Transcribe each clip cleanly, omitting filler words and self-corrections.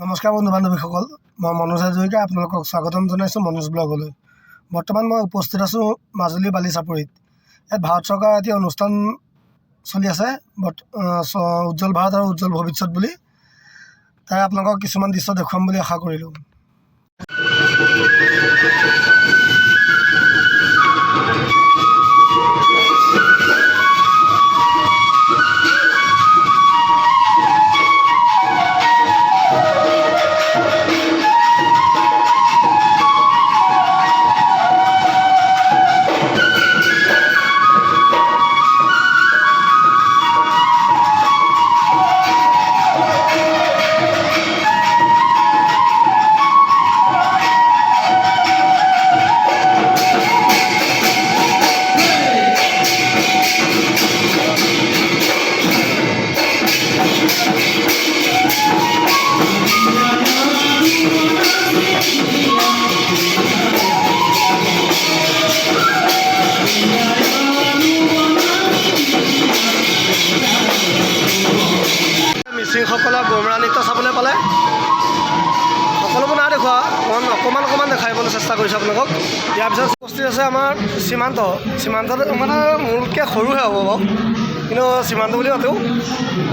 নমস্কাৰ বন্ধু বান্ধৱীসকল, মই মনোজ হাজৰিকা আপোনালোকক স্বাগতম জনাইছোঁ মনোজ ব্লগলৈ। বৰ্তমান মই উপস্থিত আছোঁ মাজুলী বালিচাপৰিত। ইয়াত ভাৰত চৰকাৰৰ এটি অনুষ্ঠান চলি আছে, উজ্জ্বল ভাৰত আৰু উজ্জ্বল ভৱিষ্যত বুলি। তাৰে আপোনালোকক কিছুমান দৃশ্য দেখুৱাম বুলি আশা কৰিলোঁ। মিচিংসকলে গোমৰা নৃত্য চাবলৈ পালে। সকলোবোৰ নাই দেখুওৱা, অকণমান দেখাবলৈ চেষ্টা কৰিছোঁ আপোনালোকক। ইয়াৰ পিছত উপস্থিত আছে আমাৰ সীমান্তত মানে মোৰকৈ সৰুহে হ'ব বাৰু, কিন্তু সীমান্ত বুলি মাতোঁ।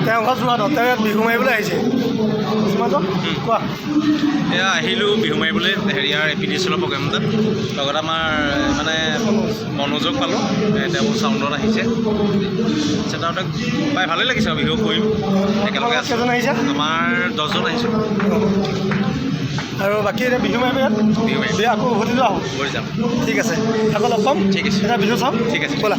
তেওঁ ঘৰ যোৰহাটত, তেওঁ ইয়াত বিহু মাৰিবলৈ আহিছে। সীমান্ত কোৱা। এয়া আহিলোঁ বিহু মাৰিবলৈ হেৰিয়াৰ এপিডিচিএলৰ প্ৰগ্ৰেম এটাত। লগত আমাৰ মানে মনোযোগ পালোঁ, তেওঁ চাউণ্ডত আহিছে। তাতে পাই ভালেই লাগিছে আৰু বিহু কৰিম একেলগে আছে। কেইজন আহিছে? আমাৰ 10জন আহিছোঁ। আৰু বাকী এতিয়া বিহু মাৰিব ইয়াত? বিহু মাৰিম। আকৌ উভতি যোৱা হ'ব? কৰি যাম। ঠিক আছে, আকৌ লগ পাম। ঠিক আছে, এতিয়া বিহু চাম। ঠিক আছে, ব'লা।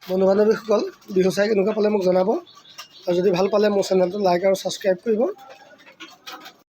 বন্ধু বান্ধৱীসকল বিহু চাই কেনেকুৱা পালে মোক জনাব আৰু যদি ভাল পালে মোৰ চেনেলটো লাইক আৰু ছাবস্ক্ৰাইব কৰিব